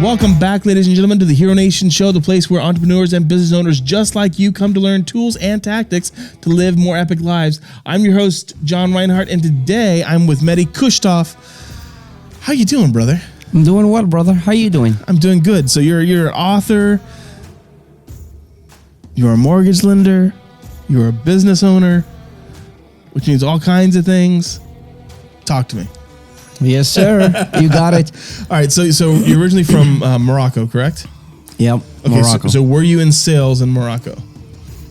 Welcome back, ladies and gentlemen, to the Hero Nation Show, the place where entrepreneurs and business owners just like you come to learn tools and tactics to live more epic lives. I'm your host, John Rinehart, and today I'm with Mehdi Kouchtaf. How you doing, brother? I'm doing well, brother. How you doing? I'm doing good. So you're an author, you're a mortgage lender, you're a business owner, which means all kinds of things. Talk to me. Yes, sir. You got it. All right. So you're originally from Morocco, correct? Yep. Okay. Morocco. So were you in sales in Morocco?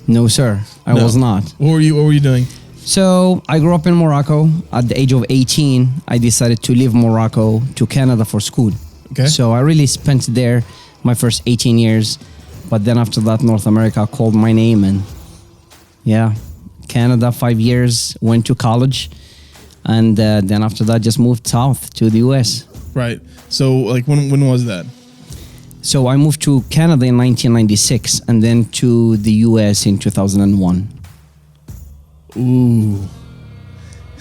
No, sir. I was not. What were you doing? So I grew up in Morocco. At the age of 18, I decided to leave Morocco to Canada for school. Okay. So I really spent there my first 18 years. But then after that, North America called my name, and yeah, Canada, 5 years, went to college. And then after that, just moved south to the U.S. Right. So, like, when was that? So I moved to Canada in 1996 and then to the U.S. in 2001. Ooh.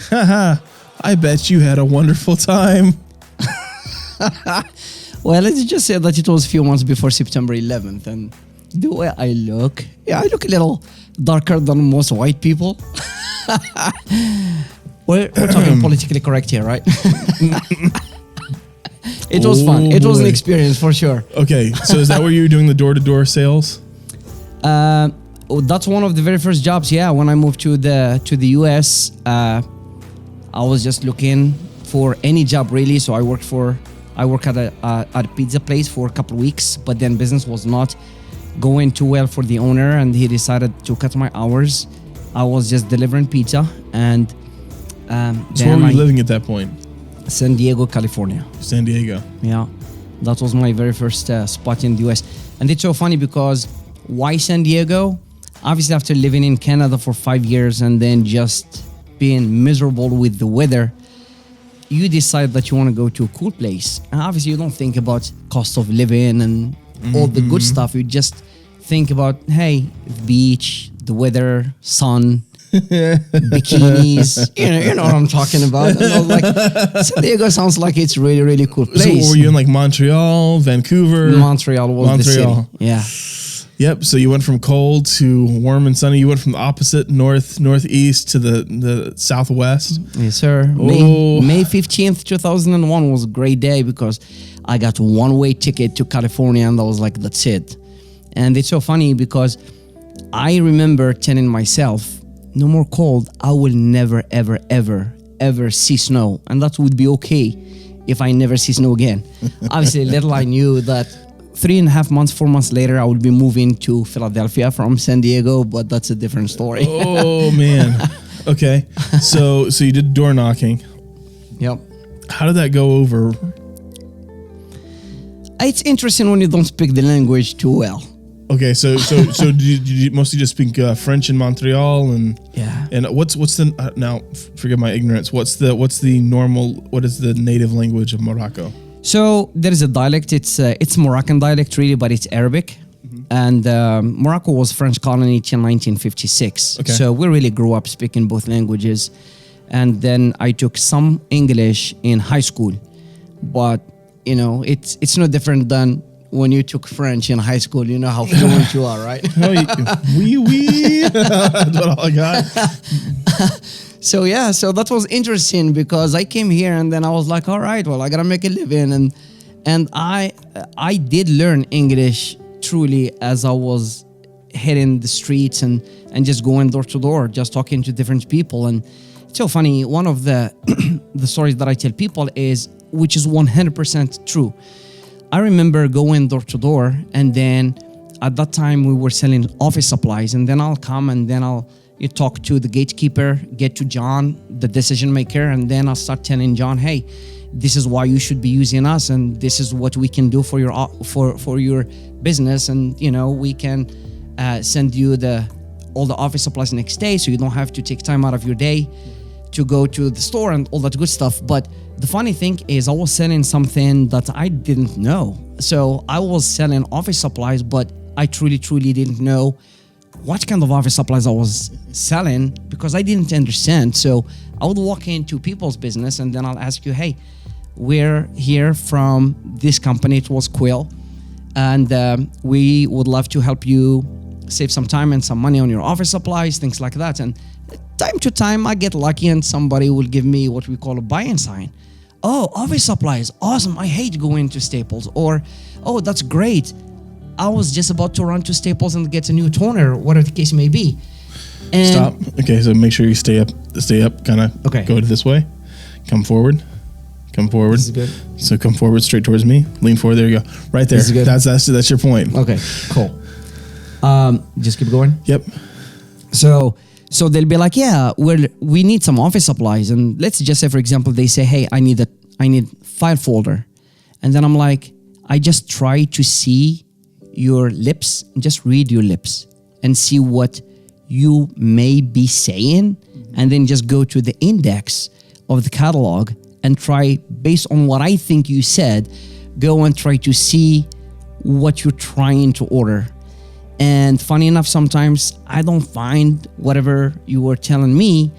Haha. I bet you had a wonderful time. Well, let's just say that it was a few months before September 11th. And the way I look, I look a little darker than most white people. We're talking politically correct here, right? It was fun. It was an experience for sure. Okay, so is that where you were doing the door-to-door sales? That's one of the very first jobs. Yeah, when I moved to the US, I was just looking for any job really. So I worked at a pizza place for a couple of weeks, but then business was not going too well for the owner, and he decided to cut my hours. I was just delivering pizza, and so where were you living at that point? San Diego, California. San Diego. Yeah, that was my very first spot in the US. And it's so funny because why San Diego? Obviously, after living in Canada for 5 years and then just being miserable with the weather, you decide that you want to go to a cool place. And obviously, you don't think about cost of living and all the good stuff. You just think about, hey, the beach, the weather, sun, bikinis, you know what I'm talking about. And I was like, San Diego sounds like it's really, really cool place. So were you in like Montreal, Vancouver? Montreal was the city. Yeah. Yep. So you went from cold to warm and sunny. You went from the opposite northeast to the southwest. Yes, sir. May 15th, 2001 was a great day because I got a one-way ticket to California, and I was like, that's it. And it's so funny because I remember telling myself, no more cold. I will never, ever, ever, ever see snow. And that would be okay if I never see snow again. Obviously, little I knew that 3.5 months, 4 months later, I would be moving to Philadelphia from San Diego, but that's a different story. Oh, man. Okay. So you did door knocking. Yep. How did that go over? It's interesting when you don't speak the language too well. Okay, so did you mostly just speak French in Montreal and what's the now forgive my ignorance, what is the native language of Morocco? So there is a dialect. It's Moroccan dialect really, but it's Arabic. And Morocco was French colony till 1956. Okay. So we really grew up speaking both languages. And then I took some English in high school, but you know it's no different than when you took French in high school. You know how fluent you are, right? Oui. That's what I got. So that was interesting because I came here and then I was like, all right, well, I gotta make a living, and I did learn English truly as I was hitting the streets and just going door to door, just talking to different people. And it's so funny. One of the the stories that I tell people is, which is 100% true. I remember going door to door, and then at that time we were selling office supplies, and then I'll come and then you talk to the gatekeeper, get to John, the decision maker, and then I'll start telling John, hey, this is why you should be using us, and this is what we can do for your for your business, and you know we can send you all the office supplies next day, so you don't have to take time out of your day to go to the store and all that good stuff. But the funny thing is I was selling something that I didn't know. So I was selling office supplies, but I truly didn't know what kind of office supplies I was selling because I didn't understand. So I would walk into people's business and then I'll ask you, hey, we're here from this company. It was Quill, and we would love to help you save some time and some money on your office supplies, things like that. And time to time, I get lucky and somebody will give me what we call a buy-in sign. Oh, office supplies, awesome. I hate going to Staples. Or, oh, that's great. I was just about to run to Staples and get a new toner, whatever the case may be. And Stop. Okay, so make sure you stay up, kind of Okay. go this way. Come forward. This is good. So come forward straight towards me. Lean forward. There you go. Right there. This is good. That's your point. Okay, cool. Just keep going. Yep. So they'll be like, yeah, we need some office supplies. And let's just say, for example, they say, hey, I need file folder. And then I'm like, I just try to see your lips, just read your lips and see what you may be saying. And then just go to the index of the catalog and try, based on what I think you said, go and try to see what you're trying to order. And funny enough, sometimes I don't find whatever you were telling me.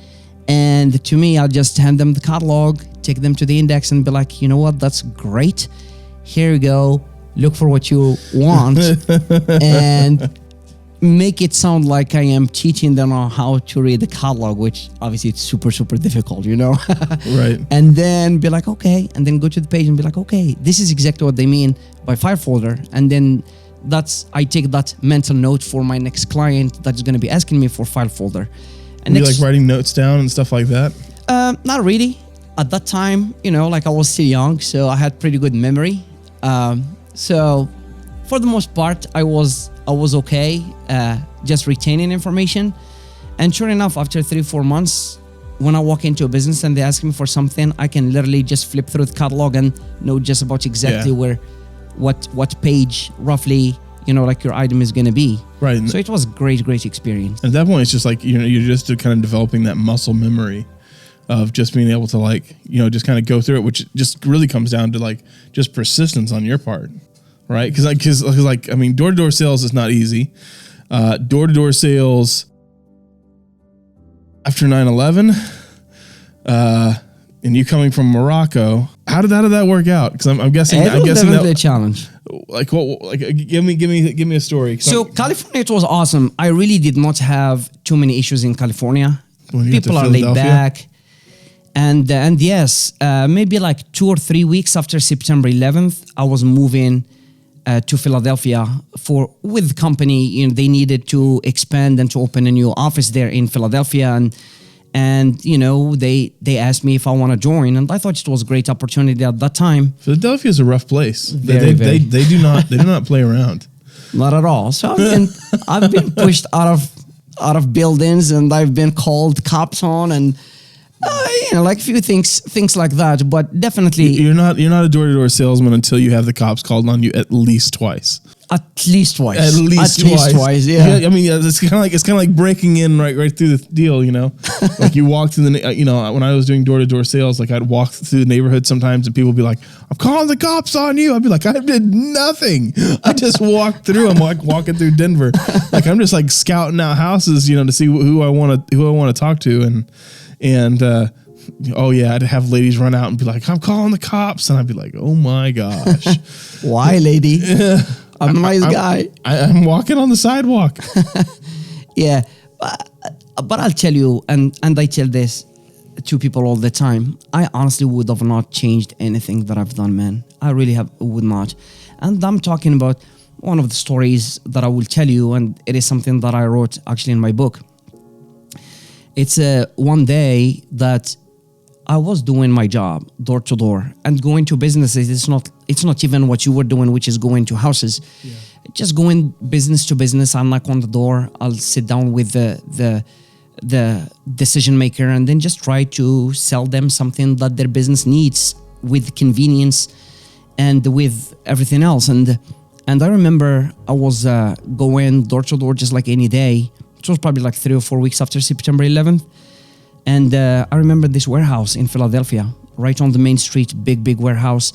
And to me, I'll just hand them the catalog, take them to the index and be like, you know what, that's great. Here you go. Look for what you want and make it sound like I am teaching them on how to read the catalog, which obviously it's super, super difficult, you know? Right. And then be like, okay. And then go to the page and be like, okay, this is exactly what they mean by file folder. And then I take that mental note for my next client that's going to be asking me for file folder. And you like writing notes down and stuff like that? Not really. At that time, you know, like I was still young, so I had pretty good memory. So for the most part, I was okay, just retaining information. And sure enough, after 3-4 months, when I walk into a business and they ask me for something, I can literally just flip through the catalog and know just about exactly what page roughly, you know, like your item is going to be. Right. So it was a great experience. At that point, it's just like, you know, you're just kind of developing that muscle memory of just being able to, like, you know, just kind of go through it, which just really comes down to like just persistence on your part, right? Because I mean, door-to-door sales is not easy. Door-to-door sales after 9/11, and you coming from Morocco, how did that work out? Because I'm guessing Definitely a challenge. Like what? Like give me a story. So California, it was awesome. I really did not have too many issues in California. When you get to People are laid Philadelphia? back, and yes, maybe like 2 or 3 weeks after September 11th, I was moving to Philadelphia with the company. You know, they needed to expand and to open a new office there in Philadelphia, and you know, they asked me if I want to join, and I thought it was a great opportunity at that time. Philadelphia is a rough place. Very. They do not play around. Not at all. So I've been pushed out of buildings, and I've been called cops on, and you know, like a few things like that. But definitely, You're not a door-to-door salesman until you have the cops called on you at least twice. At least twice. At least twice. Yeah. I mean, it's kind of like breaking in right through the deal. You know, like you walk through you know, when I was doing door-to-door sales, like I'd walk through the neighborhood sometimes, and people would be like, "I'm calling the cops on you." I'd be like, "I did nothing. I just walked through. I'm like walking through Denver, like I'm just like scouting out houses, you know, to see who I want to talk to, and oh yeah, I'd have ladies run out and be like, "I'm calling the cops," and I'd be like, "Oh my gosh, Why, lady? I'm a nice guy." I'm walking on the sidewalk. Yeah, but I'll tell you, and I tell this to people all the time. I honestly would have not changed anything that I've done, man. I really would not. And I'm talking about one of the stories that I will tell you, and it is something that I wrote actually in my book. It's one day that I was doing my job door to door and going to businesses. It's not even what you were doing, which is going to houses. Yeah. Just going business to business. I'm like on the door. I'll sit down with the decision maker and then just try to sell them something that their business needs with convenience and with everything else. And I remember I was going door to door just like any day. It was probably like 3 or 4 weeks after September 11th. And I remember this warehouse in Philadelphia, right on the main street, big warehouse.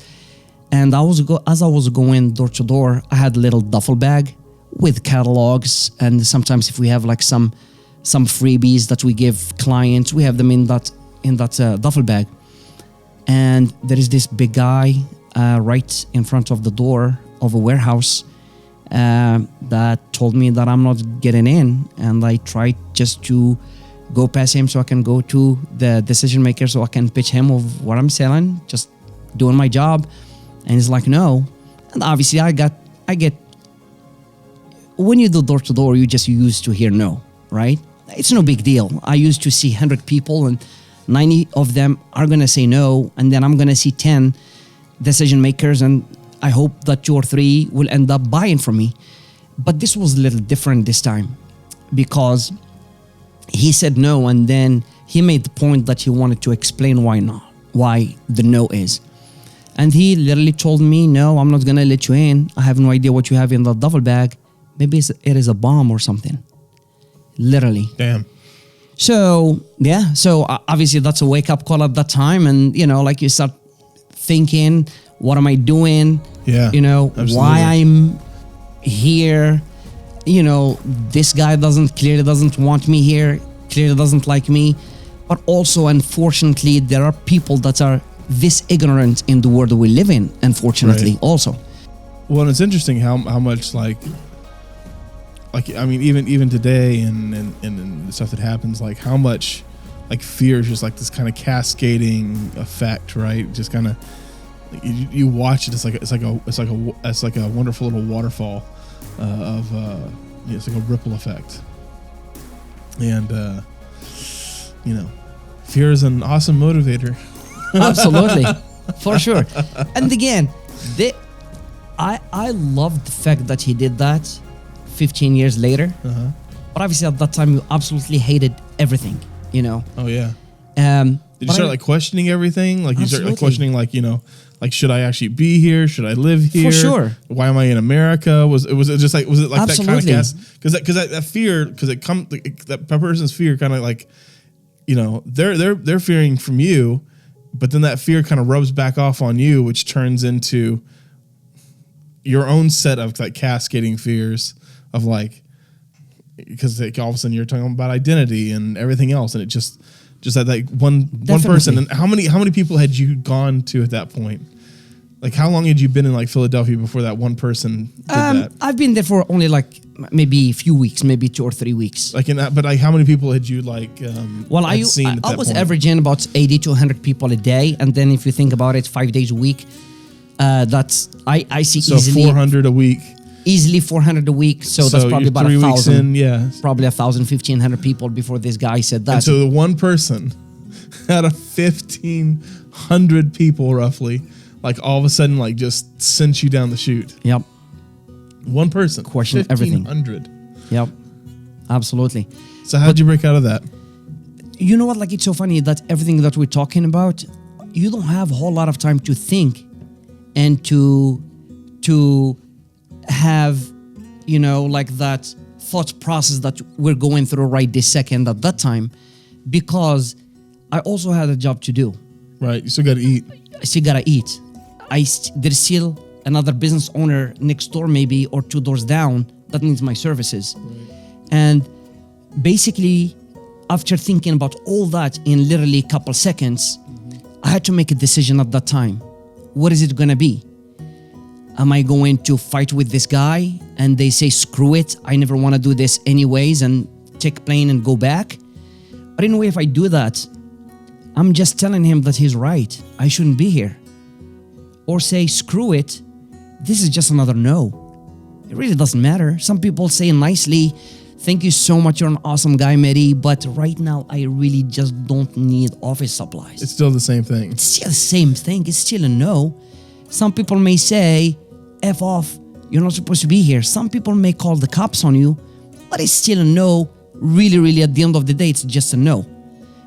And as I was going door to door, I had a little duffel bag with catalogs. And sometimes if we have like some freebies that we give clients, we have them in that duffel bag. And there is this big guy right in front of the door of a warehouse that told me that I'm not getting in. And I tried just to go past him so I can go to the decision maker so I can pitch him of what I'm selling, just doing my job. And he's like, no. And obviously I get, when you do door to door, you just used to hear no, right? It's no big deal. I used to see 100 people and 90 of them are going to say no. And then I'm going to see 10 decision makers. And I hope that 2 or 3 will end up buying from me. But this was a little different this time because he said no. And then he made the point that he wanted to explain why not, why the no is. And he literally told me, no, I'm not going to let you in. I have no idea what you have in the duffel bag. Maybe it is a bomb or something. Literally. Damn. So, yeah. So, obviously, that's a wake-up call at that time. And, you know, like you start thinking, what am I doing? Yeah. You know, absolutely. why I'm here. You know, this guy clearly doesn't want me here. Clearly doesn't like me. But also, unfortunately, there are people that are this ignorant in the world we live in, unfortunately, right. also. Well, and it's interesting how much like I mean, even today and the stuff that happens, like how much like fear is just like this kind of cascading effect, right? Just kind of you watch it. It's like a wonderful little waterfall of it's like a ripple effect, and you know, fear is an awesome motivator. Absolutely, for sure. And again, I love the fact that he did that 15 years later. Uh-huh. But obviously at that time you absolutely hated everything, you know. Oh yeah. Did you start like questioning everything? Like you start like questioning, like, you know, like, should I actually be here? Should I live here? For sure. Why am I in America? Was it like Absolutely. that kind of because that fear, because it comes, that person's fear kind of like, you know, they're fearing from you, but then that fear kind of rubs back off on you, which turns into your own set of like cascading fears of like, because like all of a sudden you're talking about identity and everything else, and it just that like one person. And how many people had you gone to at that point? Like, how long had you been in like Philadelphia before that one person did that? I've been there for only like maybe a few weeks, maybe 2 or 3 weeks. Like in that, but like how many people had you like? Well, I was averaging about 80 to 100 people a day, and then if you think about it, 5 days a week, that's I see so easily 400 a week. Easily 400 a week, so that's probably about 3 weeks 1,000. in, yeah, probably 1,000, 1,500 people before this guy said that. And so the one person out of 1,500 people, roughly, like all of a sudden, like just sent you down the chute. Yep. One person. Question everything. 1,500. Yep. Absolutely. So how did you break out of that? You know what? Like, it's so funny that everything that we're talking about, you don't have a whole lot of time to think and to have, you know, like that thought process that we're going through right this second at that time, because I also had a job to do. Right. You still got to eat. I still got to eat. There's still another business owner next door, maybe, or 2 doors down that needs my services. Right. And basically, after thinking about all that in literally a couple seconds, I had to make a decision at that time. What is it going to be? Am I going to fight with this guy and they say, screw it, I never want to do this anyways, and take a plane and go back? But anyway, if I do that, I'm just telling him that he's right. I shouldn't be here. Or say, screw it, this is just another no. It really doesn't matter. Some people say nicely, thank you so much, you're an awesome guy, Mehdi, but right now I really just don't need office supplies. It's still the same thing. It's still the same thing. It's still a no. Some people may say, F off, you're not supposed to be here. Some people may call the cops on you, but it's still a no. Really, really, at the end of the day, it's just a no.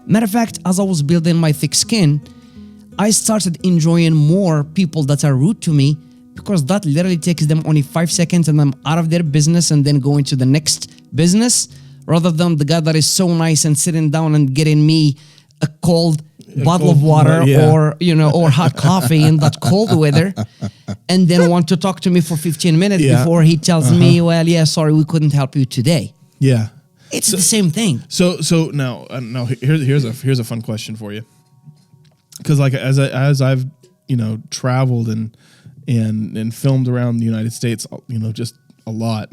Matter of fact, as I was building my thick skin, I started enjoying more people that are rude to me, because that literally takes them only 5 seconds and I'm out of their business and then going to the next business, rather than the guy that is so nice and sitting down and getting me a cold bottle of water, or, you know, or hot coffee in that cold weather, and then want to talk to me for 15 minutes before he tells me, well, yeah, sorry, we couldn't help you today. Yeah. It's the same thing. So now here's a fun question for you. because like as I've traveled and filmed around the United States, just a lot,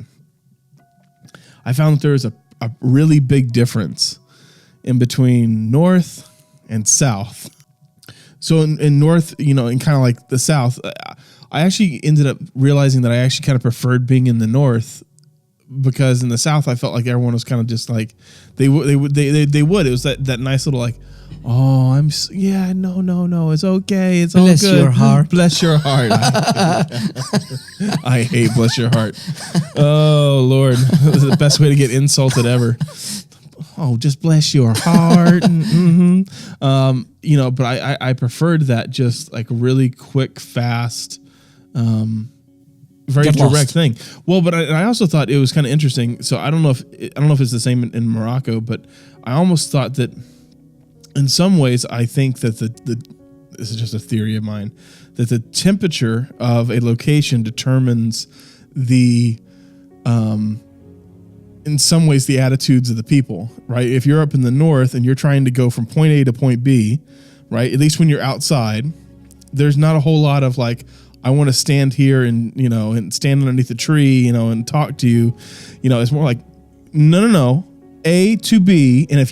I found that there is a really big difference in between North and South. So in North, in kind of like the South, I actually ended up realizing that I actually kind of preferred being in the North, because in the South I felt like everyone was kind of just like they would. It was that nice little like, oh, no, it's okay, it's bless all good. Your heart. Bless your heart. I hate bless your heart. Oh Lord, this is the best way to get insulted ever. Oh, just bless your heart. But I preferred that just like really quick, fast, very Get direct lost. thing. Well, but I also thought it was kind of interesting. So I don't know if it's the same in Morocco, but I almost thought that in some ways I think that this is just a theory of mine, that the temperature of a location determines the in some ways the attitudes of the people, right? If you're up in the north and you're trying to go from point A to point B, right? At least when you're outside, there's not a whole lot of like, I want to stand here and, and stand underneath a tree, and talk to you. It's more like, no, A to B. And if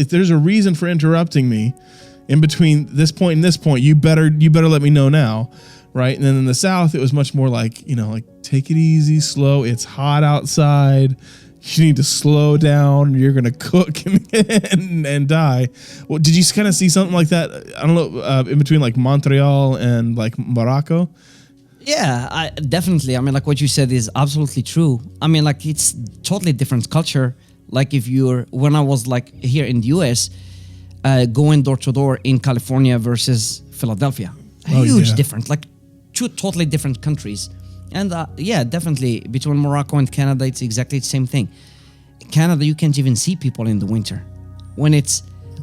there's a reason for interrupting me in between this point and this point, you better let me know now. Right. And then in the South, it was much more like, like take it easy, slow. It's hot outside. You need to slow down. You're going to cook and die. Well, did you kind of see something like that? I don't know, in between like Montreal and like Morocco? Yeah, definitely. I mean, like what you said is absolutely true. I mean, like it's totally different culture. Like when I was like here in the US, going door to door in California versus Philadelphia, huge difference, like two totally different countries. And definitely between Morocco and Canada, it's exactly the same thing. In Canada, you can't even see people in the winter.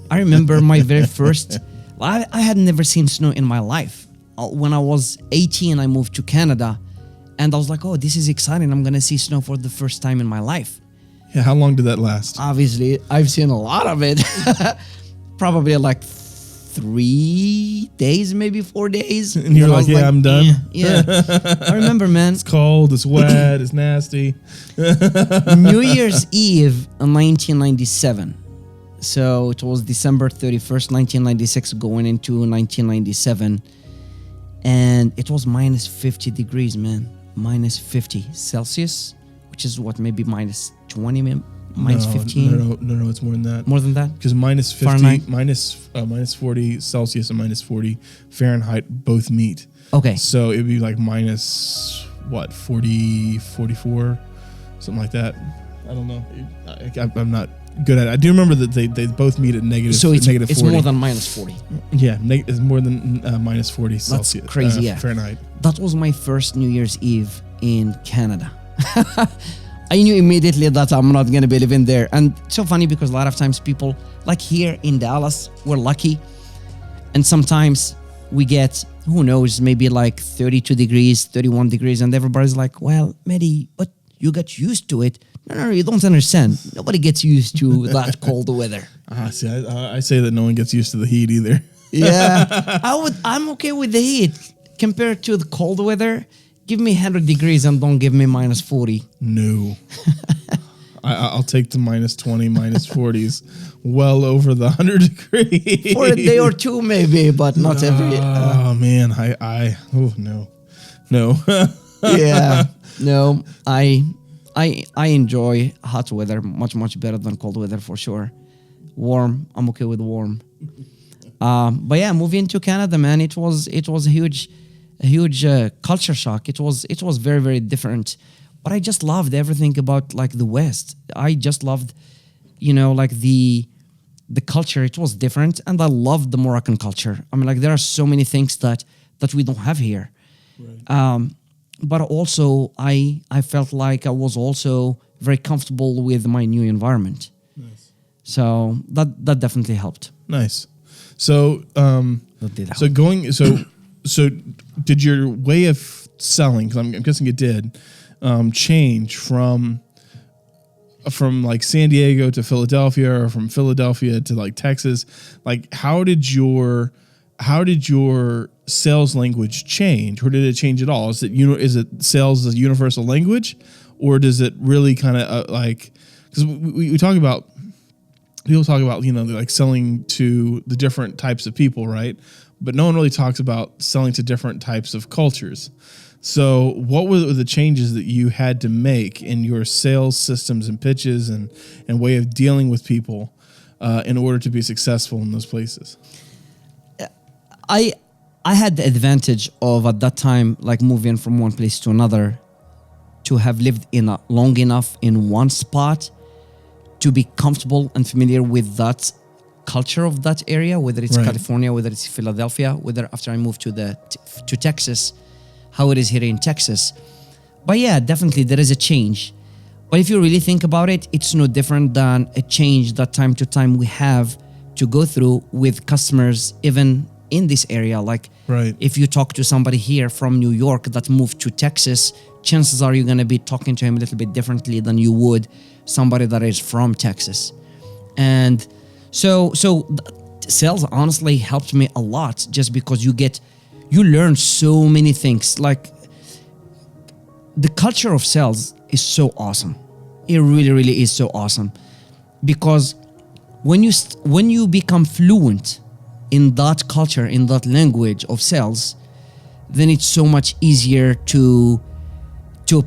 I remember my very first, I had never seen snow in my life. When I was 18, I moved to Canada, and I was like, oh, this is exciting. I'm going to see snow for the first time in my life. Yeah, how long did that last? Obviously, I've seen a lot of it. Probably like 3 days, maybe 4 days. And you're like, yeah, I'm done. Yeah. I remember, man. It's cold, it's wet, it's nasty. New Year's Eve in 1997. So it was December 31st, 1996, going into 1997. And it was minus 50 degrees, man. Minus 50 Celsius, which is what, maybe minus 20, minus 15? No, it's more than that. More than that? Because minus 50, Fahrenheit? minus 40 Celsius and minus 40 Fahrenheit both meet. Okay. So it'd be like minus, 40, 44, something like that. I don't know. I'm not good at it. I do remember that they both meet at negative, so it's 40. It's more than minus 40. Yeah, it's more than minus 40 Celsius. That's crazy, yeah. Fahrenheit. That was my first New Year's Eve in Canada. I knew immediately that I'm not going to be living there. And it's so funny because a lot of times people, like here in Dallas, we're lucky. And sometimes we get, who knows, maybe like 32 degrees, 31 degrees. And everybody's like, well, Mehdi, but you got used to it. No, you don't understand. Nobody gets used to that cold weather. See, I say that no one gets used to the heat either. Yeah, I'm okay with the heat compared to the cold weather. Give me 100 degrees and don't give me minus 40. No. I'll take the minus 20, minus 40s well over the 100 degrees. For a day or two maybe, but not every... Oh, man. No. Yeah. No, I enjoy hot weather much better than cold weather for sure. Warm, I'm okay with warm. But yeah, moving to Canada, man, it was a huge culture shock. It was very, very different. But I just loved everything about like the West. I just loved, like the culture. It was different, and I loved the Moroccan culture. I mean, like there are so many things that we don't have here. Right. But also, I felt like I was also very comfortable with my new environment. Nice. So that definitely helped. Nice. So so did your way of selling, because I'm guessing it did, change from like San Diego to Philadelphia, or from Philadelphia to like Texas? Like how did your how did your sales language change, or did it change at all? Is it sales as a universal language, or does it really kind of because we talk about, people talk about, like selling to the different types of people, right? But no one really talks about selling to different types of cultures. So what were the changes that you had to make in your sales systems and pitches and way of dealing with people in order to be successful in those places? I had the advantage of, at that time, like moving from one place to another, to have lived long enough in one spot to be comfortable and familiar with that culture of that area, whether it's California, whether it's Philadelphia, whether after I moved to Texas, how it is here in Texas. But yeah, definitely there is a change. But if you really think about it, it's no different than a change that time to time we have to go through with customers, even in this area. Like if you talk to somebody here from New York that moved to Texas, chances are you're going to be talking to him a little bit differently than you would somebody that is from Texas. And so sales honestly helped me a lot, just because you learn so many things. Like, the culture of sales is so awesome. It really, really is so awesome, because when you become fluent in that culture, in that language of sales, then it's so much easier to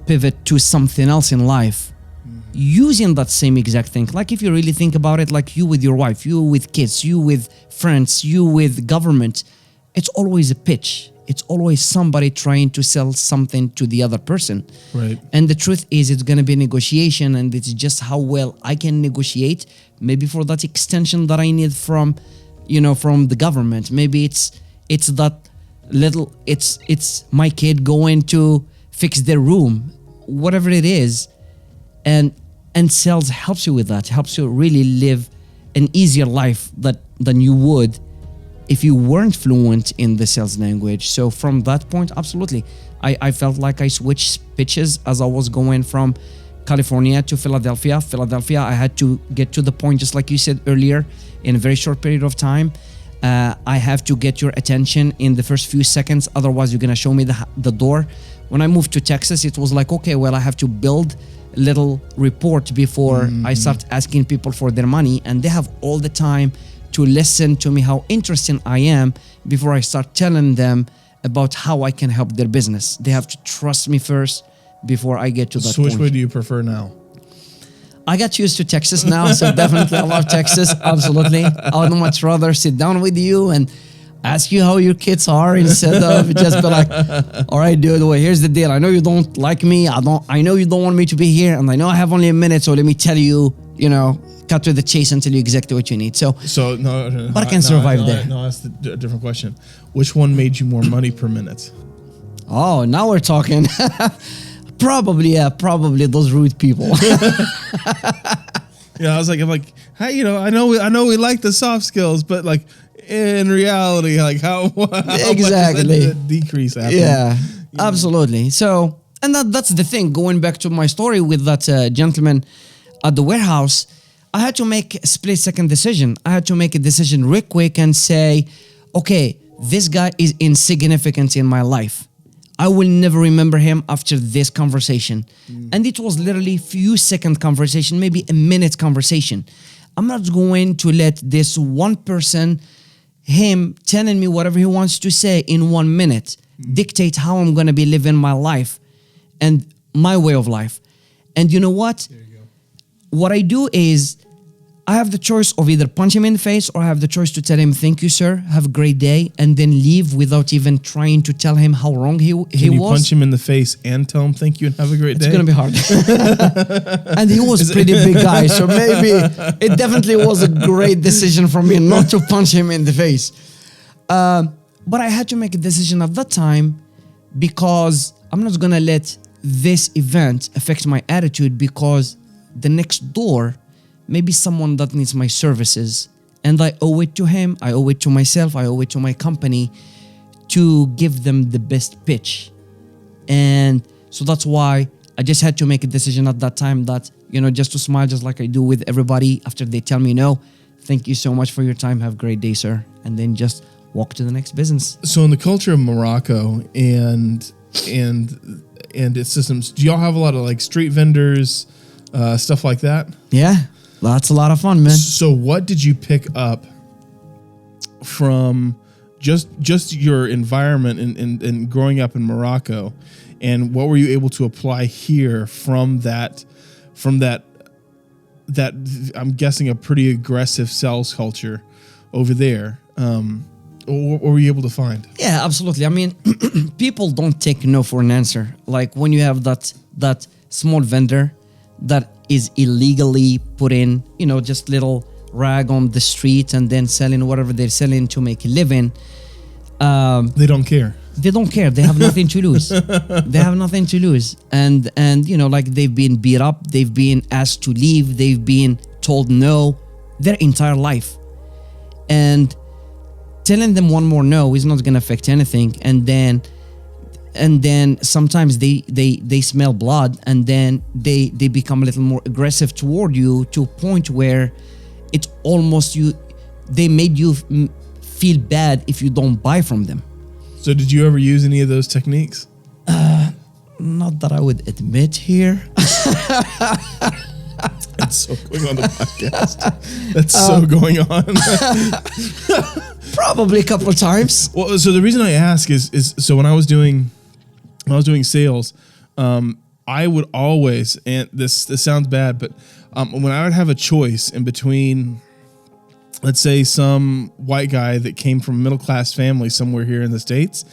pivot to something else in life using that same exact thing. Like, if you really think about it, like you with your wife, you with kids, you with friends, you with government, it's always a pitch. It's always somebody trying to sell something to the other person. Right. And the truth is, it's going to be a negotiation, and it's just how well I can negotiate, maybe for that extension that I need from the government. Maybe it's that little, it's my kid going to fix their room, whatever it is. And sales helps you with that, helps you really live an easier life than you would if you weren't fluent in the sales language. So from that point, absolutely, I felt like I switched pitches as I was going from California to Philadelphia. I had to get to the point, just like you said earlier, in a very short period of time. I have to get your attention in the first few seconds, otherwise you're gonna show me the door. When I moved to Texas, it was like, okay, well, I have to build a little report before I start asking people for their money, and they have all the time to listen to me, how interesting I am, before I start telling them about how I can help their business. They have to trust me first before I get to that point. So which way do you prefer now? I got used to Texas now, so definitely I love Texas, absolutely. I would much rather sit down with you and ask you how your kids are, instead of just be like, all right, dude, well, here's the deal. I know you don't like me. I know you don't want me to be here, and I know I have only a minute, so let me tell you, cut to the chase and tell you exactly what you need. So no, but I can survive there. No, that's a different question. Which one made you more money per minute? Oh, now we're talking. Probably those rude people. Yeah, I'm like, hey, I know we like the soft skills, but like in reality, like how exactly much does that decrease happen? Yeah, absolutely. So, and that's the thing. Going back to my story with that gentleman at the warehouse, I had to make a split-second decision. I had to make a decision real quick and say, okay, this guy is insignificant in my life. I will never remember him after this conversation. And it was literally few-second conversation, maybe a minute conversation. I'm not going to let this one person, him telling me whatever he wants to say in 1 minute, dictate how I'm going to be living my life and my way of life. And you know what? There you go. What I do is I have the choice of either punch him in the face, or I have the choice to tell him, thank you, sir, have a great day, and then leave without even trying to tell him how wrong he was. Can you punch him in the face and tell him thank you and have a great day? It's going to be hard. And he was a pretty big guy, so maybe it definitely was a great decision for me not to punch him in the face. But I had to make a decision at that time, because I'm not going to let this event affect my attitude, because the next door, maybe someone that needs my services, and I owe it to him, I owe it to myself, I owe it to my company to give them the best pitch. And so that's why I just had to make a decision at that time that, just to smile, just like I do with everybody after they tell me no, thank you so much for your time, have a great day, sir. And then just walk to the next business. So in the culture of Morocco and its systems, do y'all have a lot of like street vendors, stuff like that? Yeah, that's a lot of fun, man. So what did you pick up from just your environment and growing up in Morocco, and what were you able to apply here from that I'm guessing a pretty aggressive sales culture over there? What were you able to find? Yeah, absolutely. I mean, people don't take no for an answer. Like when you have that small vendor that is illegally put in, just little rag on the street and then selling whatever they're selling to make a living. They don't care. They don't care. They have nothing to lose. They have nothing to lose. And like they've been beat up. They've been asked to leave. They've been told no their entire life. And telling them one more no is not going to affect anything. And then sometimes they smell blood, and then they become a little more aggressive toward you to a point where it's almost they made you feel bad if you don't buy from them. So did you ever use any of those techniques? Not that I would admit here. That's so going on the podcast. That's so going on. Probably a couple of times. Well, so the reason I ask is so when I was doing sales, I would always, and this sounds bad, but when I would have a choice in between, let's say, some white guy that came from a middle-class family somewhere here in the States,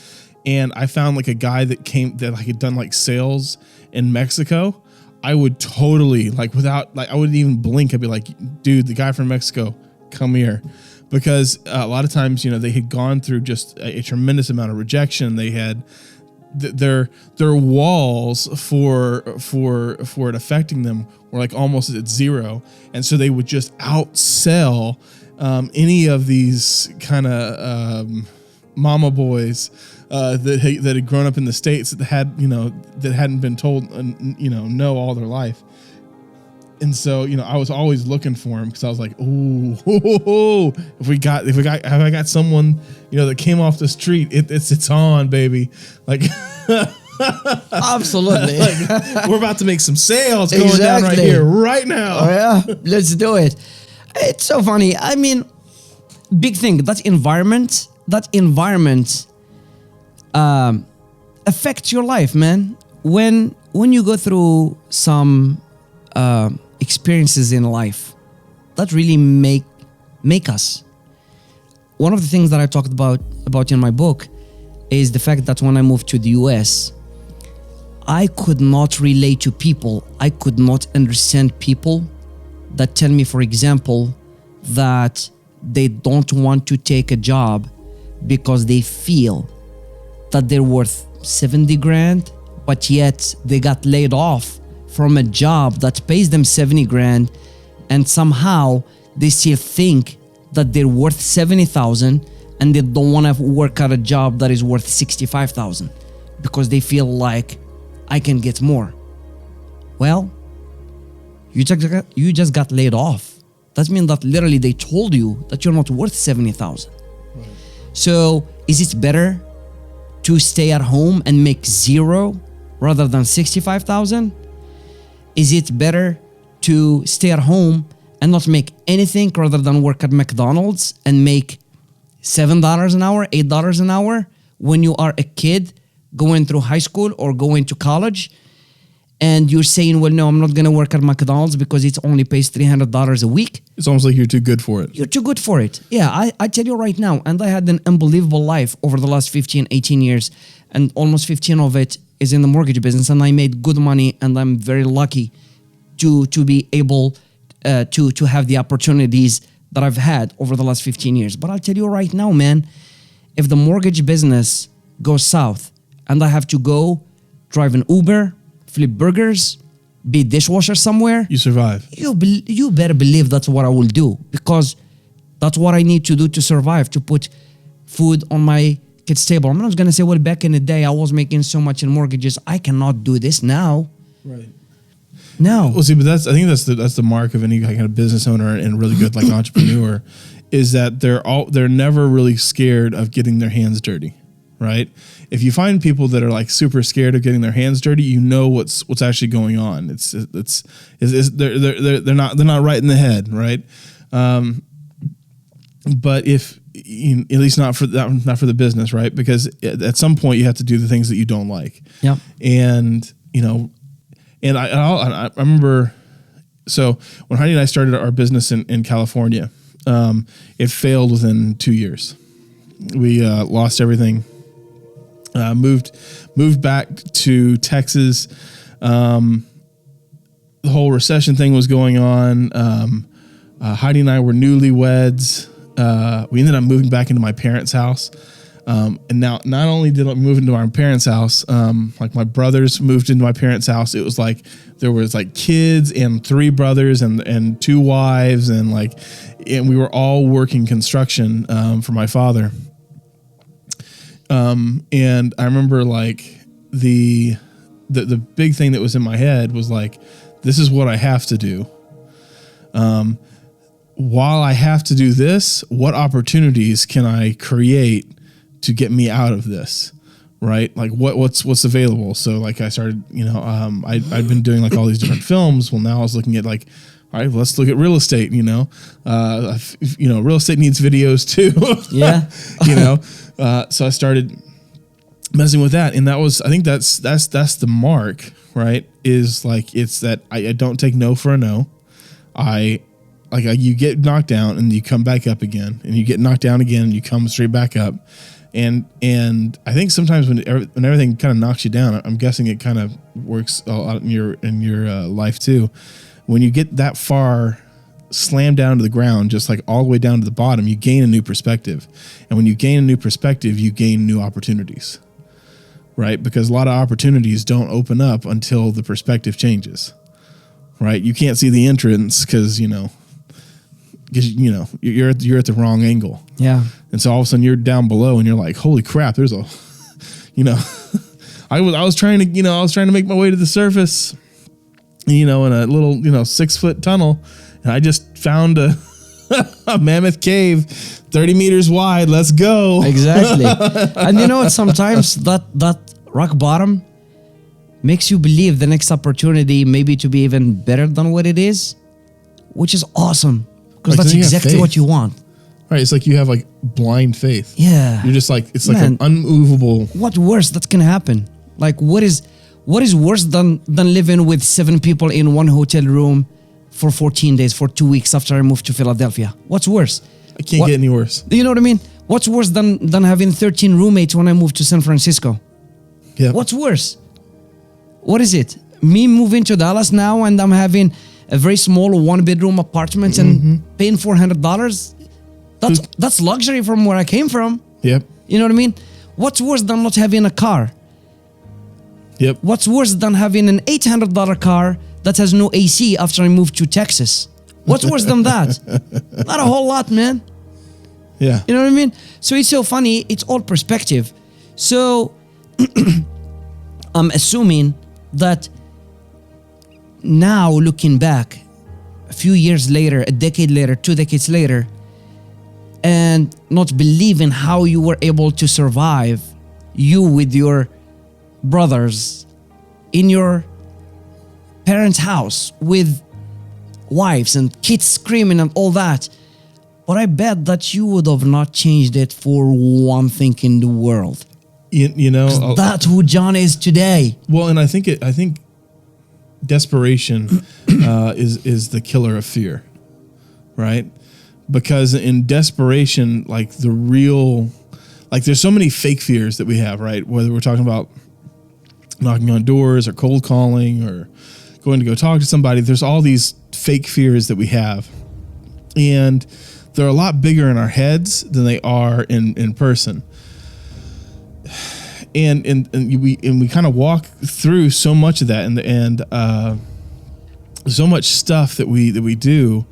and I found like a guy that had done like sales in Mexico, I would totally, like, without, like, I wouldn't even blink. I'd be like, dude, the guy from Mexico, come here. Because a lot of times, they had gone through just a tremendous amount of rejection. They had their walls for it affecting them were like almost at zero. And so they would just outsell any of these kind of mama boys that had grown up in the States that hadn't been told no all their life. And so I was always looking for him because I was like, if I got someone that came off the street, it's on, baby. Like absolutely. Like, we're about to make some sales going down right here right now. Oh yeah, let's do it. It's so funny. I mean, big thing, that environment affects your life, man. When you go through some experiences in life that really make us. One of the things that I talked about in my book is the fact that when I moved to the US, I could not relate to people. I could not understand people that tell me, for example, that they don't want to take a job because they feel that they're worth 70 grand, but yet they got laid off from a job that pays them 70 grand, and somehow they still think that they're worth 70,000 and they don't want to work at a job that is worth 65,000 because they feel like I can get more. Well, you just got laid off. That means that literally they told you that you're not worth 70,000. Right. So is it better to stay at home and make zero rather than 65,000? Is it better to stay at home and not make anything rather than work at McDonald's and make $7 an hour, $8 an hour when you are a kid going through high school or going to college, and you're saying, well, no, I'm not going to work at McDonald's because it only pays $300 a week? It's almost like you're too good for it. You're too good for it. Yeah, I tell you right now, and I had an unbelievable life over the last 15, 18 years, and almost 15 of it is in the mortgage business, and I made good money, and I'm very lucky to be able to have the opportunities that I've had over the last 15 years. But I'll tell you right now, man, if the mortgage business goes south and I have to go drive an Uber, flip burgers, be a dishwasher somewhere, you survive. You better believe that's what I will do, because that's what I need to do to survive, to put food on my kid's table. I'm not going to say, well, back in the day, I was making so much in mortgages, I cannot do this now. Right. No. Well, see, but I think that's the mark of any kind of business owner and really good like entrepreneur is that they're never really scared of getting their hands dirty, right? If you find people that are like super scared of getting their hands dirty, you know what's actually going on. They're not right in the head, right? But if at least not for the business, right? Because at some point you have to do the things that you don't like. Yeah. And and I remember, so when Heidi and I started our business in California, it failed within 2 years. We lost everything. Moved back to Texas. The whole recession thing was going on. Heidi and I were newlyweds. We ended up moving back into my parents' house. And now not only did I move into our parents' house, like my brothers moved into my parents' house. It was like there was like kids and 3 brothers and 2 wives and we were all working construction for my father. And I remember like the big thing that was in my head was like, this is what I have to do. While I have to do this, what opportunities can I create to get me out of this? Right? Like what's available. So like I started, I'd been doing like all these different films. Well, now I was looking at like, all right, let's look at real estate, real estate needs videos too. Yeah. So I started messing with that. And I think that's the mark, right? Is like, it's that I don't take no for a no. You get knocked down and you come back up again, and you get knocked down again and you come straight back up. And I think sometimes when everything kind of knocks you down, I'm guessing it kind of works a lot in your life too. When you get that far slammed down to the ground, just like all the way down to the bottom, you gain a new perspective. And when you gain a new perspective, you gain new opportunities, right? Because a lot of opportunities don't open up until the perspective changes, right? You can't see the entrance because you're at the wrong angle. Yeah. And so all of a sudden you're down below and you're like, holy crap, there's a, I was trying to make my way to the surface, in a little, 6-foot tunnel. And I just found a mammoth cave, 30 meters wide. Let's go. Exactly. And you know what? Sometimes that rock bottom makes you believe the next opportunity maybe to be even better than what it is, which is awesome. Because that's exactly what you want. Right. It's like you have like blind faith. Yeah. You're just like, it's like an unmovable. What worse that can happen? Like what is worse than living with 7 people in one hotel room for 14 days, for 2 weeks after I moved to Philadelphia? What's worse? I can't get any worse. You know what I mean? What's worse than having 13 roommates when I moved to San Francisco? Yeah. What's worse? What is it? Me moving to Dallas now and I'm having a very small 1-bedroom apartment and paying $400. That's luxury from where I came from. Yep. You know what I mean? What's worse than not having a car? Yep. What's worse than having an $800 car that has no AC after I moved to Texas? What's worse than that? Not a whole lot, man. Yeah. You know what I mean? So it's so funny. It's all perspective. So I'm assuming that now looking back a few years later, a decade later, 2 decades later, and not believing how you were able to survive, you with your brothers in your parents' house with wives and kids screaming and all that. But I bet that you would have not changed it for one thing in the world. That's who John is today. Well, and I think desperation is the killer of fear, right? Because in desperation, like there's so many fake fears that we have, right? Whether we're talking about knocking on doors or cold calling or going to go talk to somebody, there's all these fake fears that we have. And they're a lot bigger in our heads than they are in person. And we kind of walk through so much of that and so much stuff that we do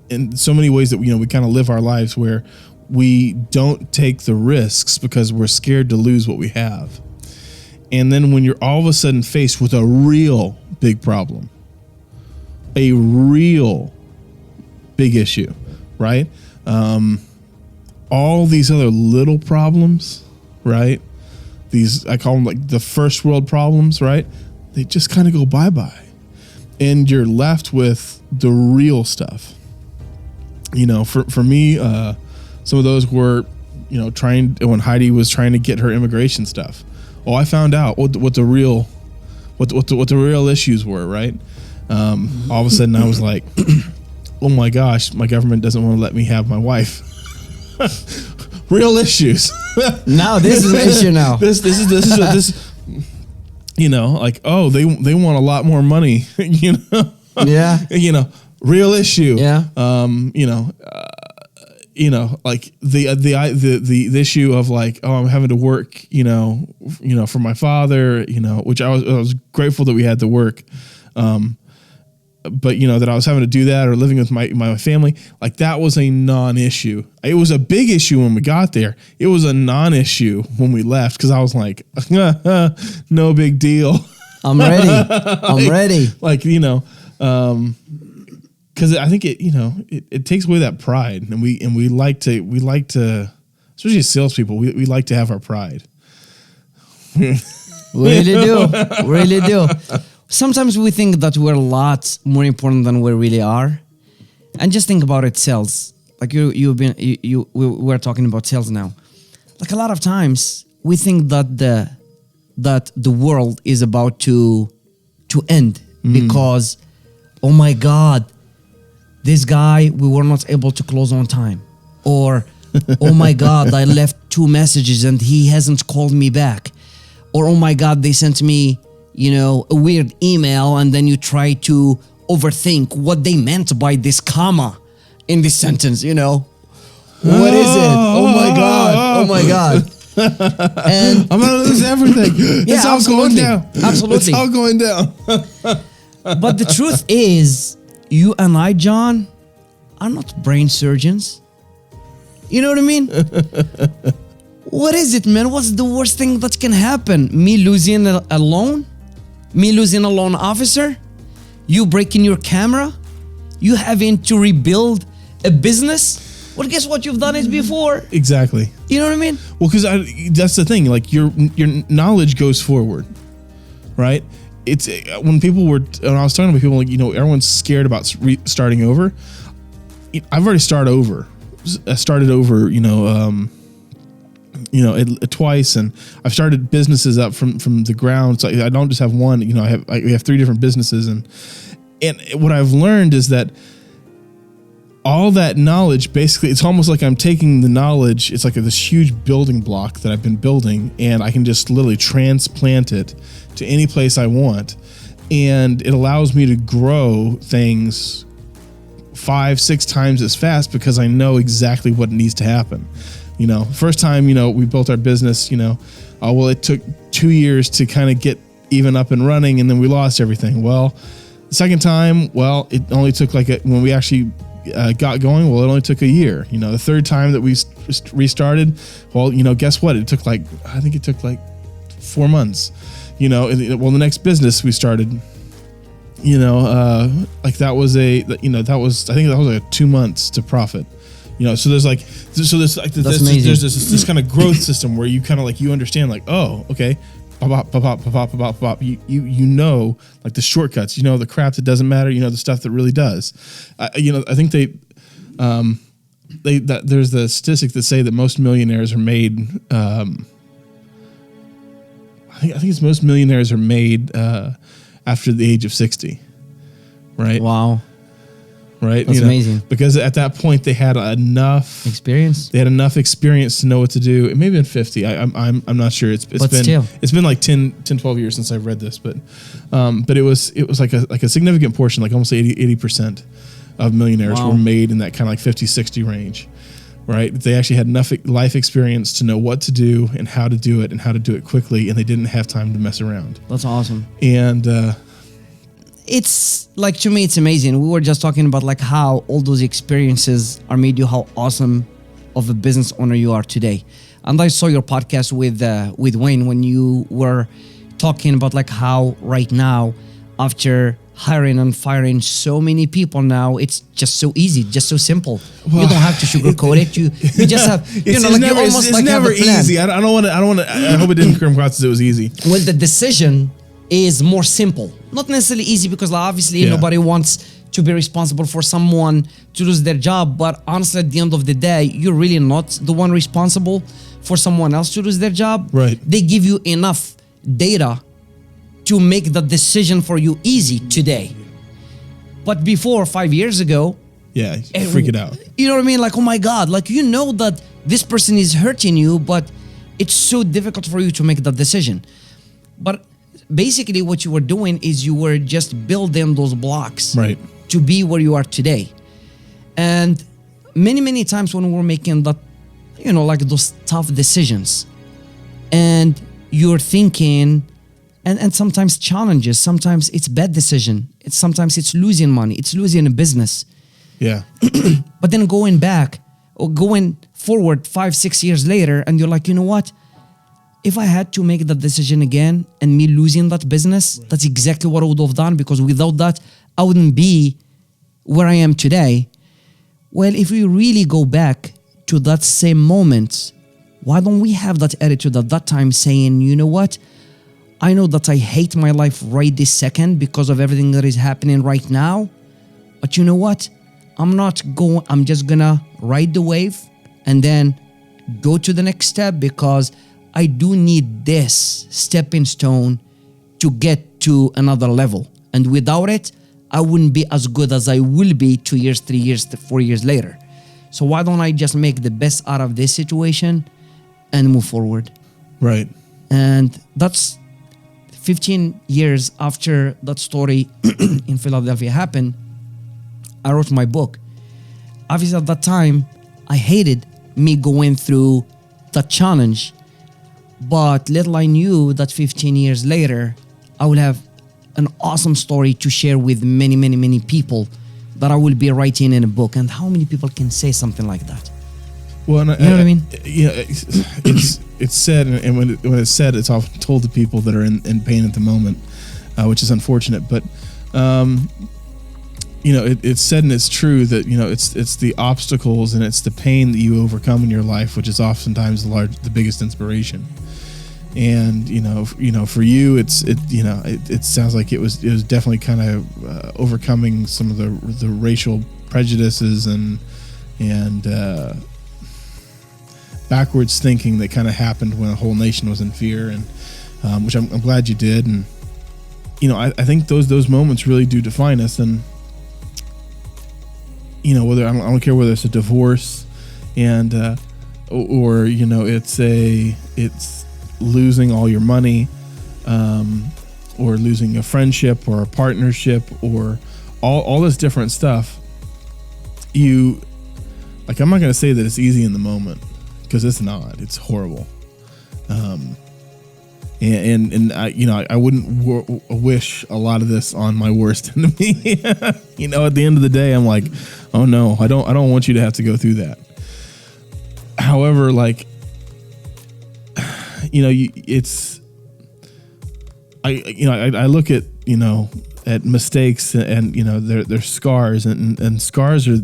in so many ways that we kind of live our lives where we don't take the risks because we're scared to lose what we have. And then when you're all of a sudden faced with a real big problem, a real big issue, right? All these other little problems, right? These, I call them like the first world problems, right? They just kind of go bye-bye. And you're left with the real stuff. You know, for me, some of those were, you know, when Heidi was trying to get her immigration stuff. Oh, I found out what the real issues were, right? All of a sudden I was like, oh my gosh, my government doesn't want to let me have my wife. Real issues. Now this is an issue now. This you know, like, oh, they want a lot more money, you know? Yeah. You know, real issue. Yeah. You know, like the issue of like, oh, I'm having to work, you know, for my father, you know, which I was grateful that we had to work. But you know, that I was having to do that, or living with my family, like that was a non-issue. It was a big issue when we got there. It was a non-issue when we left, because I was like, no big deal. I'm ready. I'm ready. Like, you know, because I think it takes away that pride, and we like to, especially as salespeople, we like to have our pride. Really do. Sometimes we think that we're a lot more important than we really are. And just think about it, sales. Like we're talking about sales now. Like a lot of times we think that the world is about to end because, oh my God, this guy, we were not able to close on time. Or, oh my God, I left 2 messages and he hasn't called me back. Or, oh my God, they sent me, you know, a weird email, and then you try to overthink what they meant by this comma in this sentence, you know. What is it? Oh my God. Oh my God. And I'm gonna lose everything. Yeah, it's all absolutely. going down. Absolutely. It's all going down. But the truth is, you and I, John, are not brain surgeons. You know what I mean? What is it, man? What's the worst thing that can happen? Me losing a loan? Me losing a loan officer? You breaking your camera? You having to rebuild a business? Well, guess what? You've done it before. Exactly. You know what I mean? Well, because that's the thing. Like your knowledge goes forward, right? It's when I was talking to people, like, you know, everyone's scared about starting over. I've already started over. You know, twice, and I've started businesses up from the ground. So I don't just have one. You know, we have 3 different businesses, and what I've learned is that all that knowledge, basically, it's almost like I'm taking the knowledge. It's like this huge building block that I've been building, and I can just literally transplant it to any place I want, and it allows me to grow things 5-6 times as fast because I know exactly what needs to happen. You know, first time, you know, we built our business, you know, well, it took 2 years to kind of get even up and running, and then we lost everything. Well, the second time, well, it only took when we actually got going, well, it only took a year. You know, the third time that we restarted, well, you know, guess what? I think it took 4 months. You know, well, the next business we started, you know, like that was I think that was like 2 months to profit. You know, so there's this kind of growth system where you kind of you understand, like, oh, okay, pop. You know, like the shortcuts, you know, the crap that doesn't matter, you know, the stuff that really does. You know, I think there's the statistics that say that most millionaires are made. I think it's most millionaires are made after the age of 60, right? Wow. Right, that's amazing. Because at that point they had enough experience. They had enough experience to know what to do. It may have been 50. I'm not sure. It's been like 10-12 years since I've read this, but it was like a significant portion, like almost 80% of millionaires were made in that kind of 50-60 range. Right, they actually had enough life experience to know what to do and how to do it and how to do it quickly, and they didn't have time to mess around. That's awesome. And it's like, to me, it's amazing. We were just talking about how all those experiences are made you how awesome of a business owner you are today. And I saw your podcast with Wayne when you were talking about how right now, after hiring and firing so many people now. It's just so easy, just so simple. You don't have to sugarcoat it. You just have, you know, like you almost it's like have never a plan. easy. I don't want to. I hope it didn't come across as it was easy. Well, the decision is more simple. Not necessarily easy, because like, obviously nobody wants to be responsible for someone to lose their job. But honestly, at the end of the day, you're really not the one responsible for someone else to lose their job. Right. They give you enough data to make the decision for you easy today. But before, 5 years ago, Yeah, freak it out. you know what I mean? Like, oh my God, like, you know that this person is hurting you, but it's so difficult for you to make that decision. But basically what you were doing is you were just building those blocks Right. to be where you are today. And many times when we're making that, you know, like those tough decisions, and you're thinking, and sometimes challenges, sometimes it's bad decision, sometimes it's losing money, it's losing a business. Yeah. But then going back or going forward 5-6 years later, and you're like, you know what? If I had to make that decision again and me losing that business, that's exactly what I would have done, because without that, I wouldn't be where I am today. Well, if we really go back to that same moment, why don't we have that attitude at that time, saying, you know what? I know that I hate my life right this second because of everything that is happening right now. But you know what? I'm just gonna ride the wave and then go to the next step, because I do need this stepping stone to get to another level. And without it, I wouldn't be as good as I will be 2 years, 3 years, 4 years later. So why don't I just make the best out of this situation and move forward? Right. And that's 15 years after that story in Philadelphia happened, I wrote my book. Obviously at that time, I hated me going through that challenge, but little I knew that 15 years later, I will have an awesome story to share with many people that I will be writing in a book. And how many people can say something like that? Well, and You know what I mean? Yeah, it's said, and when it's said, it's often told to people that are in pain at the moment, which is unfortunate. But you know, it's said and it's true that, you know, it's the obstacles and it's the pain that you overcome in your life, which is oftentimes the biggest inspiration. And you know, for you, it sounds like it was definitely kind of overcoming some of the racial prejudices and backwards thinking that kind of happened when a whole nation was in fear, and which I'm glad you did. And you know, I think those moments really do define us. And you know, whether I don't care whether it's a divorce, and or you know, it's losing all your money, or losing a friendship or a partnership, or all this different stuff. I'm not going to say that it's easy in the moment, because it's not. It's horrible. And I, you know, I wouldn't wish a lot of this on my worst enemy. You know, at the end of the day, I'm like, oh no, I don't want you to have to go through that. However, like, you know, I look at, you know, at mistakes and you know, they're scars, and scars are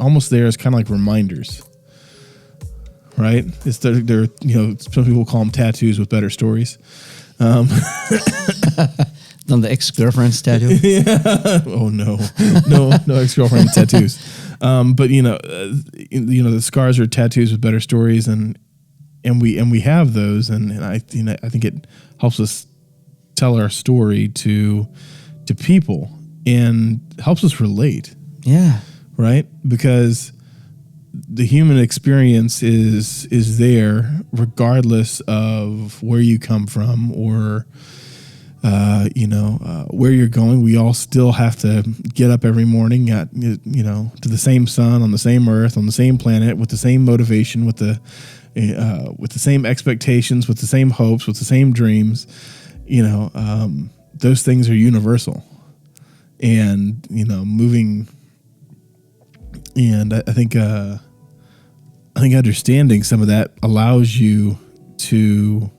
almost there as kind of like reminders, right? They're you know, some people call them tattoos with better stories. Than the ex-girlfriend's tattoo. Yeah. Oh no ex-girlfriend tattoos. But you know, the scars are tattoos with better stories, and we have those, and I think it helps us tell our story to people and helps us relate. Yeah. Right? Because the human experience is there regardless of where you come from or where you're going. We all still have to get up every morning to the same sun, on the same earth, on the same planet, with the same motivation, with the same expectations, with the same hopes, with the same dreams. Those things are universal, and moving. And I think understanding some of that allows you to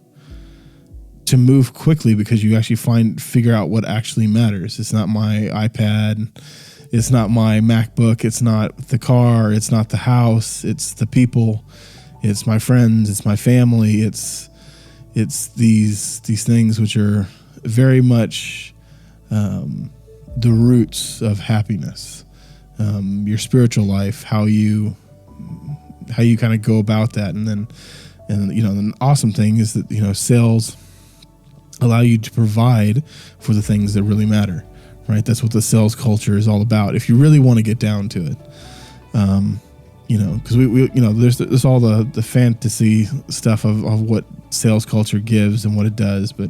to move quickly because you actually figure out what actually matters. It's not my iPad, it's not my MacBook, it's not the car, it's not the house, it's the people, it's my friends, it's my family, it's these things which are very much the roots of happiness. Your spiritual life, how you kind of go about that, and the awesome thing is that sales allow you to provide for the things that really matter, right? That's what the sales culture is all about. If you really want to get down to it, because we there's all the fantasy stuff of what sales culture gives and what it does, but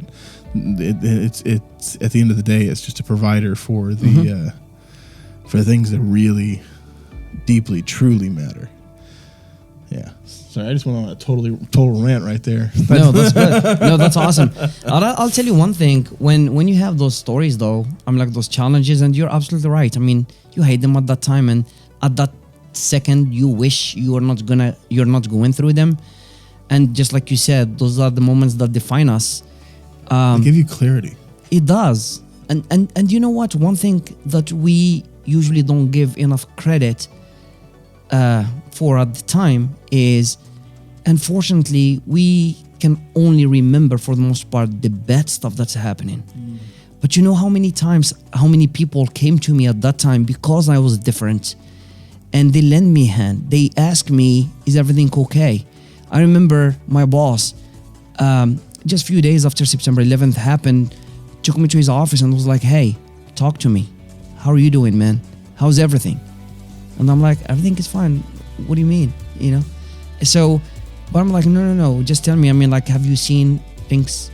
it's at the end of the day, it's just a provider for the for things that really deeply, truly matter. Yeah. Sorry, I just went on a total rant right there. No, that's good. No, that's awesome. I'll tell you one thing. When you have those stories, though, like those challenges, and you're absolutely right. I mean, you hate them at that time, and at that second, you wish you're not going through them. And just like you said, those are the moments that define us. They give you clarity. It does. And you know what? One thing that we usually don't give enough credit for at the time is, unfortunately, we can only remember for the most part the bad stuff that's happening. But you know how many people came to me at that time because I was different, and they lend me a hand. They ask me, is everything okay? I remember my boss, just a few days after September 11th happened, took me to his office and was like, hey, talk to me. How are you doing, man? How's everything? And I'm like, everything is fine. What do you mean? So, but I'm like, no, just tell me. I mean, like, have you seen things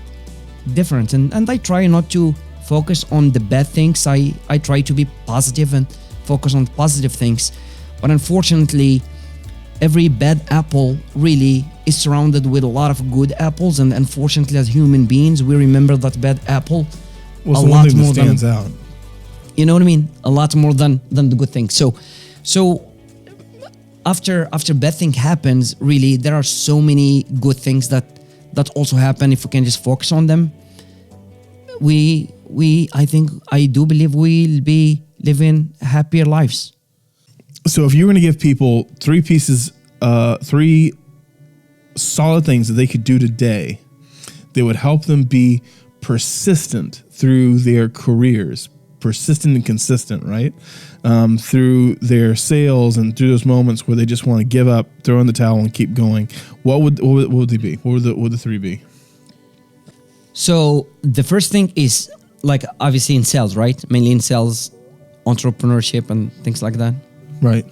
different? And I try not to focus on the bad things. I try to be positive and focus on positive things. But unfortunately, every bad apple really is surrounded with a lot of good apples. And unfortunately, as human beings, we remember that bad apple a lot more that stands out. You know what I mean? A lot more than the good things. So after bad thing happens, really, there are so many good things that also happen if we can just focus on them. I do believe we'll be living happier lives. So if you were going to give people three solid things that they could do today that would help them be persistent through their careers, persistent and consistent, right? Through their sales and through those moments where they just want to give up, throw in the towel, and keep going. What would they be? What would the three be? So the first thing is, like, obviously in sales, right? Mainly in sales, entrepreneurship and things like that. Right.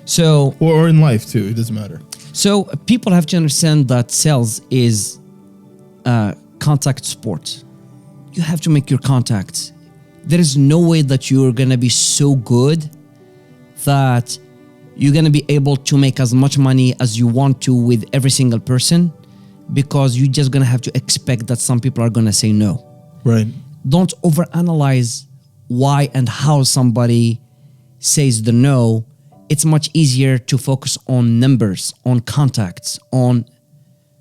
So, or in life too. It doesn't matter. So people have to understand that sales is contact sport. You have to make your contacts. There is no way that you're going to be so good that you're going to be able to make as much money as you want to with every single person, because you're just going to have to expect that some people are going to say no. Right. Don't overanalyze why and how somebody says the no. It's much easier to focus on numbers, on contacts, on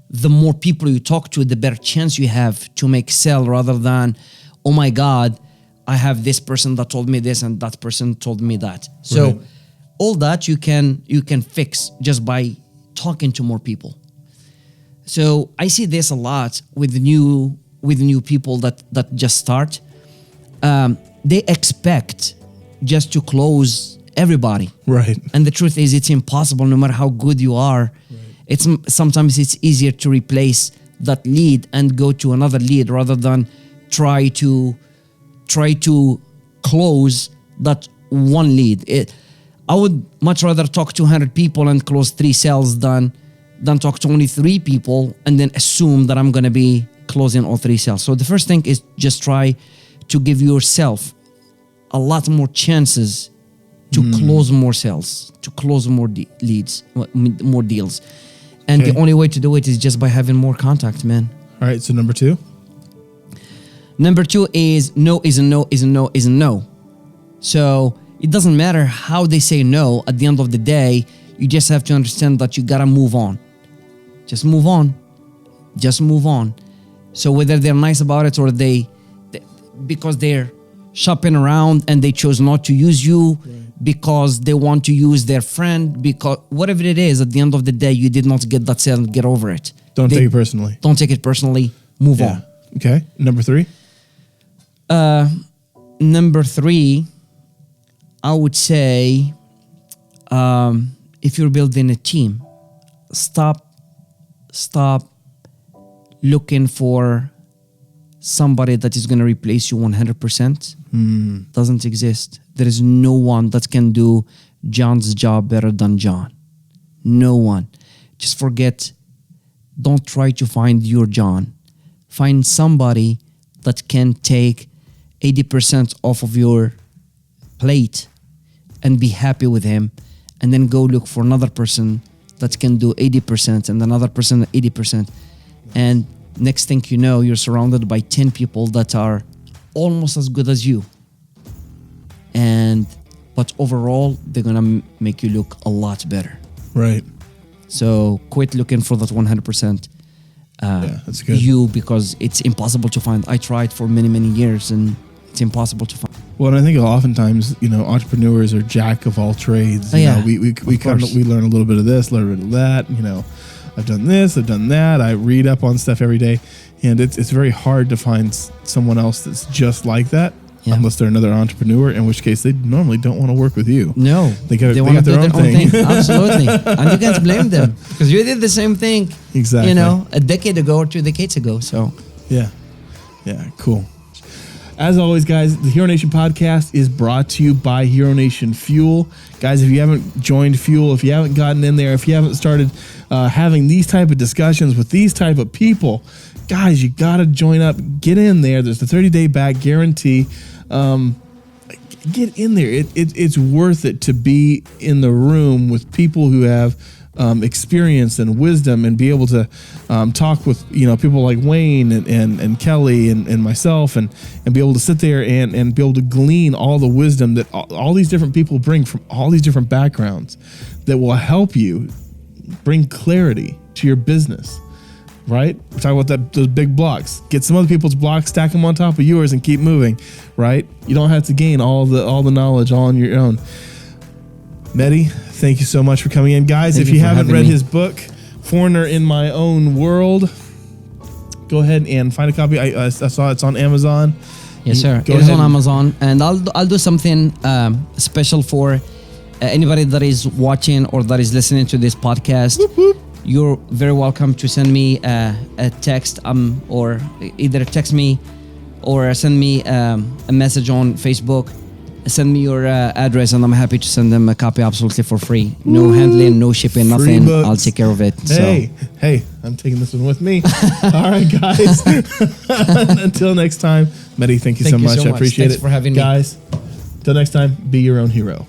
the more people you talk to, the better chance you have to make sale, rather than, oh my God, I have this person that told me this and that person told me that. So right. All that you can fix just by talking to more people. So I see this a lot with new people that just start. They expect just to close everybody. Right. And the truth is, it's impossible. No matter how good you are, right. Sometimes it's easier to replace that lead and go to another lead rather than try to close that one lead. I would much rather talk to 100 people and close 3 sales than talk to only 3 people and then assume that I'm going to be closing all 3 sales. So the first thing is just try to give yourself a lot more chances to close more sales, to close more leads, more deals. And the only way to do it is just by having more contact, man. All right, so number 2? Number 2 is no is a no is a no is a no. So it doesn't matter how they say no. At the end of the day, you just have to understand that you gotta move on. Just move on. Just move on. So whether they're nice about it or they because they're shopping around and they chose not to use you because they want to use their friend, because whatever it is, at the end of the day, you did not get that sale, get over it. Don't take it personally. Don't take it personally. Move on. Okay. Number 3? Number 3, I would say, if you're building a team, stop looking for somebody that is going to replace you 100%. Doesn't exist. There is no one that can do John's job better than John. No one. Just forget. Don't try to find your John. Find somebody that can take 80% off of your plate and be happy with him, and then go look for another person that can do 80% and another person 80%. And next thing you know, you're surrounded by 10 people that are almost as good as you. But overall, they're gonna make you look a lot better. Right. So quit looking for that 100%. That's good. You, because it's impossible to find. I tried for many, many years and it's impossible to find. Well, and I think oftentimes, entrepreneurs are jack of all trades. We learn a little bit of this, a little bit of that. I've done this, I've done that. I read up on stuff every day, and it's very hard to find someone else that's just like that, unless they're another entrepreneur. In which case, they normally don't want to work with you. No, they want to do their own thing. Absolutely, and you can't blame them because you did the same thing. Exactly. A decade ago or 2 decades ago. So yeah, cool. As always, guys, the Hero Nation podcast is brought to you by Hero Nation Fuel. Guys, if you haven't joined Fuel, if you haven't gotten in there, if you haven't started having these type of discussions with these type of people, guys, you got to join up. Get in there. There's the 30-day back guarantee. Get in there. It's worth it to be in the room with people who have experience and wisdom, and be able to talk with people like Wayne and Kelly and myself, and be able to sit there and be able to glean all the wisdom that all these different people bring from all these different backgrounds that will help you bring clarity to your business. Right? We're talking about those big blocks. Get some other people's blocks, stack them on top of yours, and keep moving. Right? You don't have to gain all the knowledge all on your own. Mehdi, thank you so much for coming in. Guys, if you haven't read his book, Foreigner in My Own World, go ahead and find a copy. I saw it's on Amazon. Yes, sir. It is on Amazon. And I'll do something special for anybody that is watching or that is listening to this podcast. Whoop, whoop. You're very welcome to send me a text or either text me or send me a message on Facebook. Send me your address, and I'm happy to send them a copy absolutely for free. No handling, no shipping, nothing. Books. I'll take care of it. Hey, I'm taking this one with me. All right, guys. Until next time, Mehdi, thank you so much. I appreciate it. Thanks for having me. Guys, until next time, be your own hero.